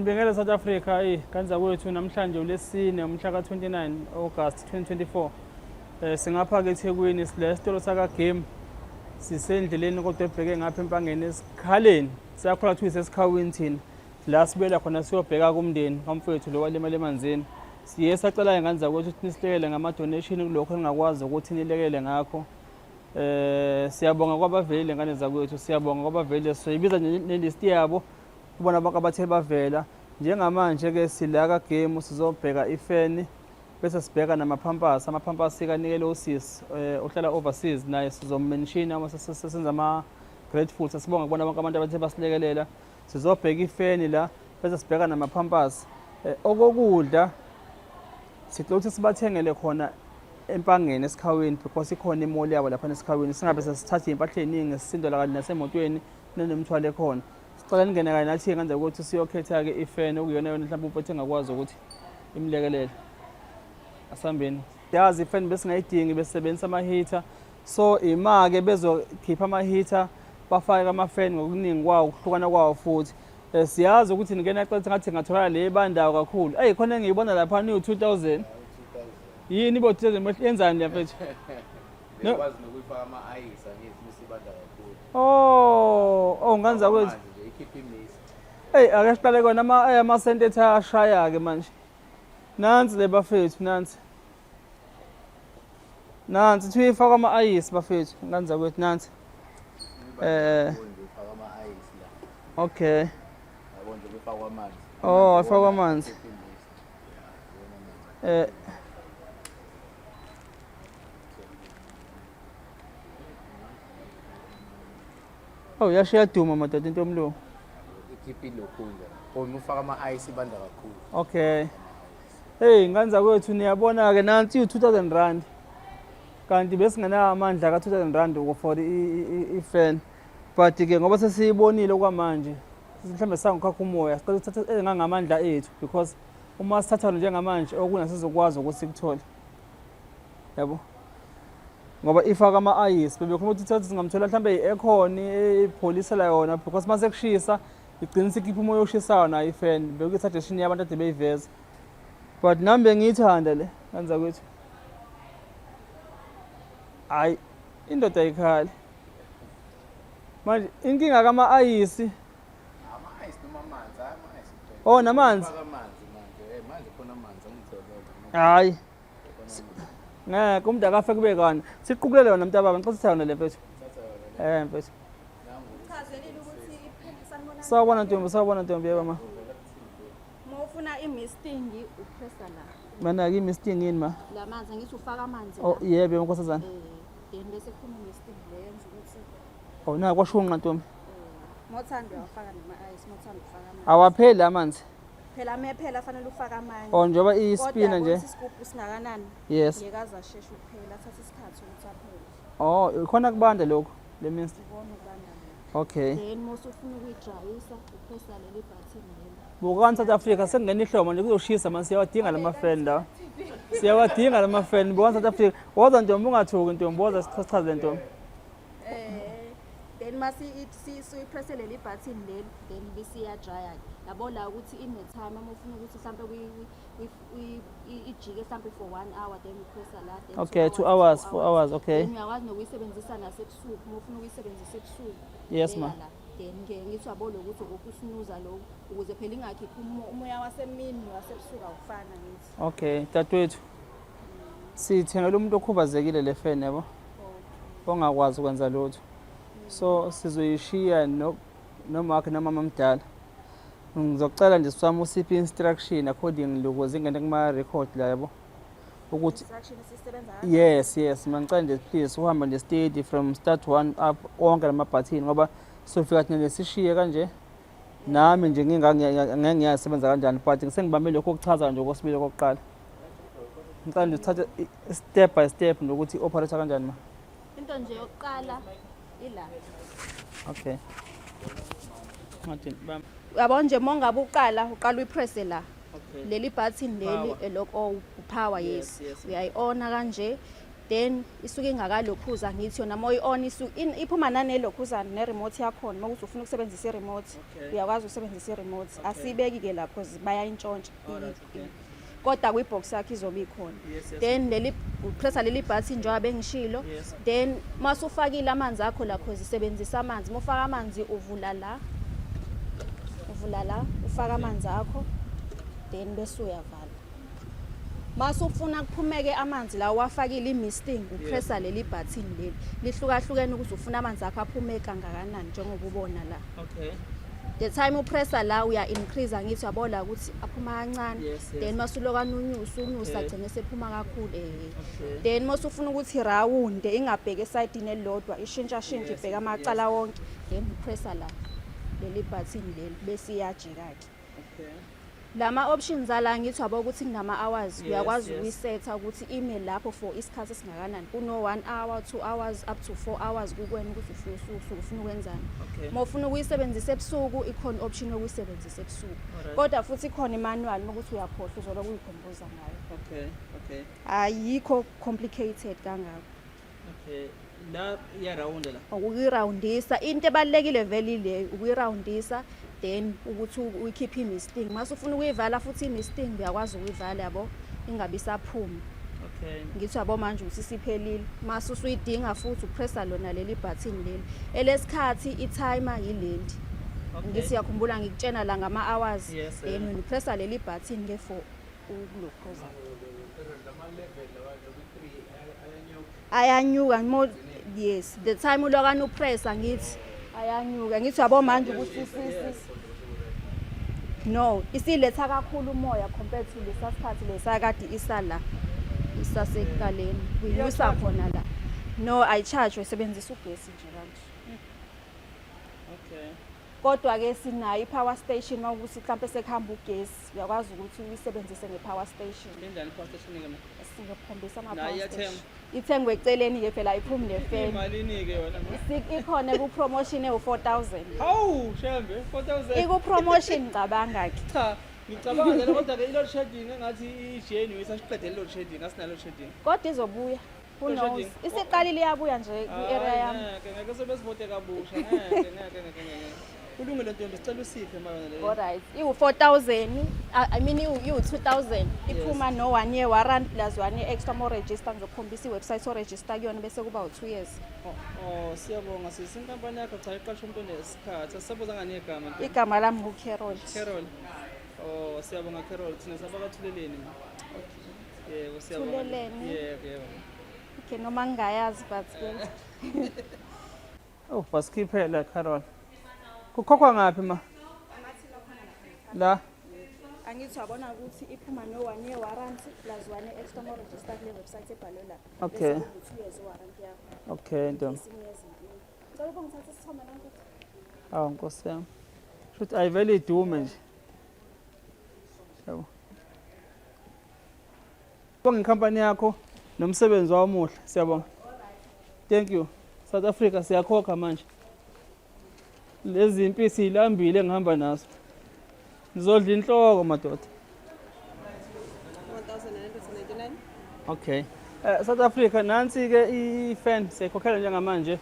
Ngibengele South Africa kanza kwethu namhlanje uLesine umhla ka-29 August 2024. Singapha ke eThekwini sile sitolo saka game sisendleleni kodwa ebheke ngapha empangeni esikhaleni. Siyakhula kuthi sesikhawini thina. La sibela khona siyobheka kumndeni kamfowethu lo walimele emanzini. Siye sacela ingane zakwethu ukuthi nisilekele ngama donation kulokho engakwazi ukuthi nilekele ngakho. Siyabonga kwabaveli ngane zakwethu, siyabonga kwabaveli, siyibiza nelist yabo kubona bonke abathe bavela. Njengamanje ke sila ka game sizobheka ifeni bese sibheka namaphampasi. Amaphampasi kanikele usisi ohlala overseas naye sizommention uma sesenza ama grateful. Sibonga kubona bonke abantu abathe basilekelela. Sizobheka ifeni la bese sibheka namaphampasi. Okokudla sicela ukuthi sibathengele khona empangeni esikhawini because ikhona imall yabo lapha esikhawini, singabe sesithatha impahla eziningi sisindola kanti nasemotweni nenemthwalo ekhona. Sicela ningene kanye nathi ngane ukuthi siyokhetha ke ifeni okuyona yona mhlawumbe umfowethu engakwazi ukuthi imlekelele. Asambeni. Yazi ifeni besingayidingi besebenzisa ama heater. So imake bezokhipha ama heater bafake amafeni ngokuningi kwawo ukuhlukana kwawo futhi. Siyazi ukuthi ningena ecela ngathi ngathola le bandawo kakhulu. Khona ngiyibona lapha ni 2000. Yini bo 2000 yenzani la mfethu? Ngikwazi nokuyifaka ama ayisa ngithi ibanda kakhulu. Nganza kwethu. Ikhipha imisi. Ake siqale kona ama sentence ashaya ke manje. Nansi le bafethu nansi. Nansi tuyifaka ama ayisi bafethu nganza kwethu nansi. Ngifaka ama ayisi la. Okay. Yabona ngifaka amanzi. Afaka amanzi. Yashiya duma madodana into omlo. Ikhipha ilokhunga. Ufaka ama ayisi ibanda kakhulu. Okay. Nganza kwethu niyabona ke nansi u2000 rand. Kanti besingena amandla ka 2000 rand for ifan. But ke ngoba sesiyibonile kwamanje mhlambe sangikhakha umoya sicela uthatha engangamandla ethu because uma sithatha njengamanje okunasizokwazi ukuthi sikuthole. Yabo. Ngoba ifaka ama ayisi bebekhona ukuthi thatha singamthola mhlambe i-aircon ipolice la yona because mase kushisa igcina ikhipha umoya oshisayo na ifan bekuyi suggestion yabantu ade beyiveza. But nami bengiyithanda le kanza kwethu. Indoda ayikhali. Manje inkinga kama ayisi. Ama ayisi noma amanzi, Namanzi. Ufaka amanzi manje. Manje khona amanzi angithola. Ngeke umuntu akafe kube kani. Siqhubulele yona mntababa ngicela sithayona le mfethu. Mfethu. Chazelile ukuthi iphela sanibona. Sawubona ntombi yeba ma. Mawufuna i-misting upressa la. Mana ke misting yini ma? La manzi ngithi ufaka amanzi. Yebo nkosazana. Then bese kuphuma i-misting leyenza ukuthi na kwashunqa ntombi. mothando uyafaka nama ice, mothando ufaka amanzi. Awapheli amanzi. Phela mephela fanele ufaka amanzi. Njengoba ispina nje. Kodwa isigubhu singakanani? Yes. Ngekaza asheshe ukuphela, thatha isikhathi ukuthi aphele. Khona kubanda lokho. Le means. Ubona ubanda. Okay. Then mose ufuna ukuyidrayisa, upressa leli button leli. Bukani South Africa sekungena ihlobo manje kuzoshisa manje siyawadinga lama fan la. Siyawadinga lama fan. Bukani South Africa. Woza ntombi ungathuki ntombi, woza sichaze ntombi. Then masi uyipress leli button leli, then bese iyadrya. Yabo la ukuthi ine time uma ufuna ukuthi mhlambe ijike mhlambe for 1 hour then upressa la then Okay, 2 hours, 4 hours, okay. Then uyakwazi nokuyisebenzisa nasebusuku, uma ufuna ukuyisebenzisa ebusuku. Yes ma. Then ngithi yabo lokuthi ukusunuza lokho ukuze phela ingakhiphi umoya wasemini wasebusuku awufana ngithi. Okay, dadwethu. Sithengele umuntu okhubazekile le fan yabo. Ongakwazi ukwenza lutho. So sizoyishiya noma wakhe noma mamdala. Ngizocela nje sami usiphi instruction according lokuze ingene kuma record la yabo. Ukuthi instruction sisebenza yes mangicela nje please uhamba nje steady from start 1 up onke lama button ngoba sofika thina lesishiye kanje. Nami nje ngeke ngiyasebenza kanjani but ngisengibambe lokho okuchaza nje okwesibili kokuqala. Ngicela nje uthathe step by step nokuthi operate kanjani ma. into nje yokuqala ila. Okay. Martin bam. Yabo nje mongabe uqala uyipress la. Okay. Leli button leli eloko power yes. Uyayiona kanje then isuke ingakalokhuza ngithi yona moya on iphuma nanelokhuza ne-remote yakhona uma ukuthi ufuna ukusebenzisa i-remote Okay. uyakwazi ukusebenzisa i-remote asiyibeki-ke lapho bayayintshontsha Alright, okay. kodwa kwi-box yakho izobe ikhona Yes, yes. then upressa leli button njengoba bengishilo Yes. then mase ufakile amanzi akho la cause isebenzisa amanzi uma ufaka amanzi uvula la ufaka amanzi akho then bese uyavala mase ufuna kuphumeke amanzi la wafakile i-misting upressa leli button leli lihlukahlukene ukuthi ufuna amanzi akho aphume kangakanani njengoba ubona la Okay. the time upressa la uya increase ngithi yabona ukuthi aphuma kancane Yes, yes. then masuloka unyusa Okay. agcine sephuma kakhulu Okay. then mase ufuna ukuthi round ingabheke esayidini elilodwa ishintsha Yes, ibheka amacala wonke then upressa la leli button leli bese iyajika ke Okay. lama options ala ngithi wabo ukuthi kunama hours Yes, uyakwazi yes. ukuyisetha ukuthi ime lapho for isikhathi esingakanani kuno 1 hour 2 hours up to 4 hours kukwena ukuthi ufuna usuku ufuna ukwenzani Okay. uma ufuna ukuyisebenzisa ebusuku ikhona option yokuyisebenzisa ebusuku Alright. kodwa futhi ikhona manual ukuthi uyakhohlwa uzobe uyikhomboza ngayo Okay. Okay. ayikho complicated kangako Okay. La iyaraunda la. ukuyiroundisa into ebalekile vele ile ukuyiroundisa then ukuthi uyikhiphe i-misting mase ufuna ukuyivala futhi i-misting uyakwazi ukuyivala yabo ingabi saphuma Okay. ngithi yabo manje ukuthi siphelile mase usuyidinga futhi upressa lona leli button leli elesikhathi i-timer yileli ngithi Okay. yakhumbula ngikutshena la ngama hours Yes, then wena upressa leli button ke for ukulokhoza ayanyuka yes the time ulokana upressa ngithi ayanyuka ngithi yabo manje ukuthi no isiletha kakhulu umoya compared to lesa sikhathi lesakade isala isasekuqaleni uyinyusa khona la no ayicharge usebenzisa ugesi nje kanje Okay. kodwa ke sinayo i-power station mawukuthi mhlawumbe sekuhamba ugesi uyakwazi ukuthi uyisebenzise nge-power station Lendani power station ke manje. singakhombisa Nayo ama-power iyathengwa? station ithengwe eceleni ke phela ayiphumi nefeni Imalini ke yona ma? ikhona ku-promotion ewu-4,000 Hawu, shembe 4000. iku-promotion cabanga ke Cha, ngicabanga nje kodwa ke i-load shedding engathi i-Jane uyisasiqedele i-load shedding, asina load shedding. kodwa izobuya who Load knows shedding. isiqalile iyabuya nje ku-area yami Ngeke sobe sivote kabusha, ngeke. Kulungile Ntombi, sicela usiphe mayona le. alright iwu-4,000 I mean iwu-2,000 iphuma no-1 year warrant plus 1 year extra more register ngizokukhombisa iwebsite oregister kuyona bese kuba u-2 years Oh, siyabonga sisi. Inkampani yakho cha iqasha umuntu onesikhathi. Asisabuzanga negama Ntombi. igama lami ngu-Carol Carol. Oh, siyabonga Carol. Thina sabakathuleleni. Yebo, siyabonga. Thuleleni. Yebo. okay noma ngingayazi but Oh, basikhiphela Carol. Kukhokhwa ngaphi ma? La. angithi wabona ukuthi iphuma no-1 year warrant plus 1 year extra more register kule website ebhalwe la Okay. bese kuba 2 years warrant yakho Okay, Ntombi. esinye ezimpilo ngicela ukuba ngithathe isithombe nanku Hawu Nkosi yami. Shothi ayivele idume nje. Yabo. Bonga inkampani yakho nomsebenzi wamuhle. Siyabonga. Thank you. South Africa siyakhokha manje. Lezi impi silambile engihamba nazo. Ngizodla inhloko madoda. 1,999. Okay. South Africa nansi ke i-fan siyakhokhela njengamanje.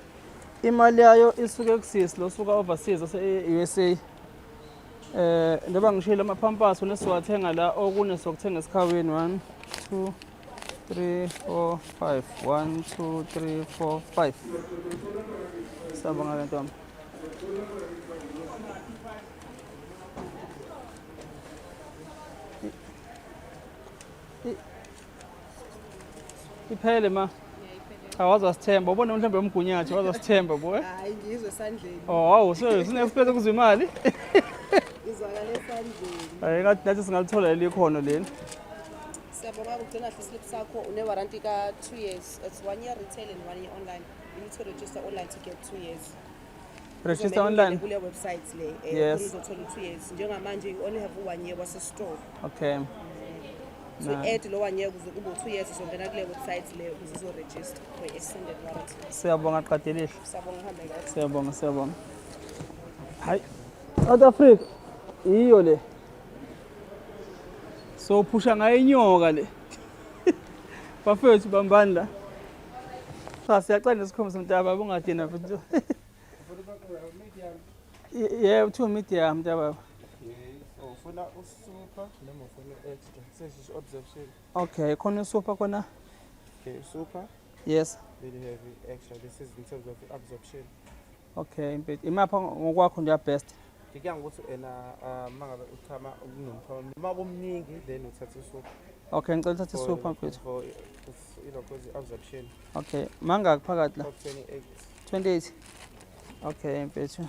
Imali yayo isuke kusisi lo suka overseas ase-USA. Njengoba ngishilo amaphampaso nesiwathenga la okune sokuthenga esikhaweni 1 2 3 4 5 1 2 3 4 5. Sabonga ke Ntombi. Iphele ma. Cha wazasithemba. Ubona mhlawumbe umgunyathi wazasithemba boy. Hayi ngizwe esandleni. Oh, hawu sine-experience kuzwa imali. Ngizwakala esandleni. Hayi ngathi nathi singalithola leli ikhono leli. Siyabonga ukugcina kahle slip sakho une-warranty ka-2 years. It's 1 year retail and 1 year online. You need to register online to get 2 years. Register Uzomele ungene online. kule website le Yes. uzothola 2 years. Njengamanje you only have 1 year wase-store. Okay. So Nah. add lo 1 year kuze kube 2 years uzongena kule website le ukuze uzo-register for extended warranty. Siyabonga qadelihle. Siyabonga uhambe kahle. Siyabonga, siyabonga. Hayi. South Africa iyo le. So phusha ngayo inyoka le. Bafethu bambani la. cha siyacela nesikhombisa mntaba ungadina futhi. Yeah, 2 medium mntaba. Ufuna usuper noma ufuna extra sesisho observation. Okay, khona super khona. Okay, super. Yes. Then you have the extra. This is in terms of the absorption. Okay, impethu. Imapha ngokwakho nje best. Ngike ngokuthi mangabe uthama ukunomphamo noma bomningi then uthatha isuper. Okay, ngicela uthathe super mfethu. For cause absorption. Okay, mangaki phakathi la? 28. 28. Okay, impethu.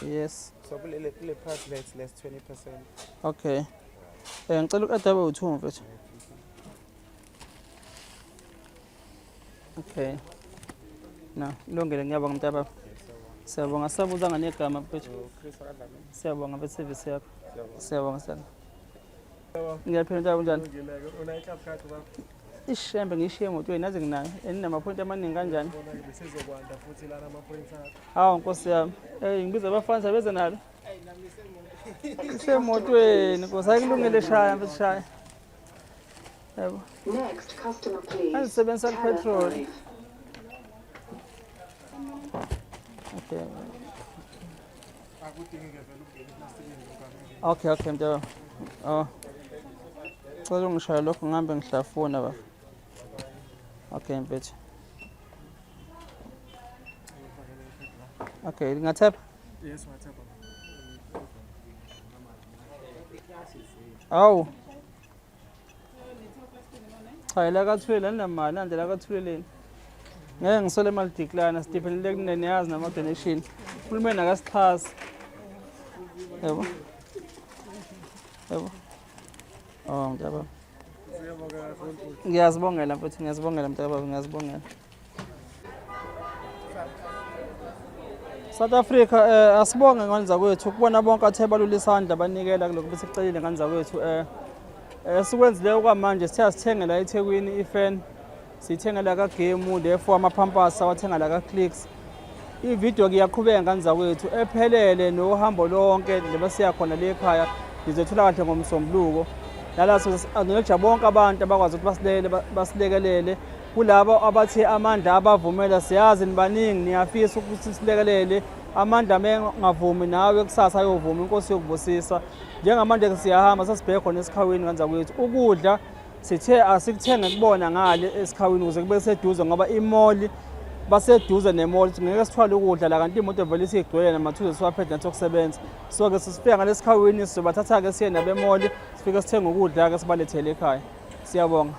Yes. So kule part less 20%. Okay. Ngicela uqeda u2 mfethu. Okay. Na, ilungile ngiyabonga mntaba. Siyabonga sabuzanga negama mfethu. Chris akadlala. Siyabonga beservice yakho. Siyabonga. Siyabonga sana. Ngiyaphila njalo njani? Una i-club card baba. Ishembe ngishiye emotweni nazi nginayo. Eninamaphoint amaningi kanjani? Bona besizokwanda futhi lana ama-points akho. Hawu Nkosi yami. Ngibiza abafana beze nalo. Semotweni Nkosi ayikulungele shaya mfethu shaya. Yebo. Next customer please. Angisebenzisa petrol. Okay. Akudingeke vele ungene eplastikini Okay, okay mntaba. Oh. Cela ungishaya lokho ngihambe ngihlafuna baba. Okay mfethu. Okay, ngingathapha. Yes, whatever. Awu. Cha la kathule namali nandela kathuleleni. Ngeke ngisole imali decline Stephen lekunene yazi nama donation. Uhulumeni akasixhasa. Yebo. Yebo. Oh mntaba. Ngiyazibongela mfethu ngiyazibongela mntaba ngiyazibongela. South Africa asibonge ngane zakwethu ukubona bonke athebalula isandla banikela kuloko besicelile ngane zakwethu sikwenzile okwamanje sithengela eThekwini iFan sithengela ka Game therefore amaphampasi awathenga la ka Clicks ivideo ngiyaqhubeka ngane zakwethu ephelele nohambo lonke njengoba siya khona le ekhaya ngizothola kahle ngomsombuluko nalaso angeke bonke abantu abakwazi ukuthi basilekelele kulabo abathe amandla abavumela siyazi nibaningi niyafisa ukuthi silekelele amandla mengavumi nawe kusasa ayovuma inkosi yokubusisa njengamanje siyahamba sasibheke khona esikhawini kanza kwethu ukudla sithe asikuthenga kubona ngale esikhawini ukuze kube seduze ngoba imall baseduze nemall ngeke sithwale ukudla la kanti imoto vele isigcwele namathuze siwaphethe nathi okusebenza so ke sisifika ngale esikhawini sizobathatha ke siye nabe mall sifike sithenga ukudla ke sibalethele ekhaya siyabonga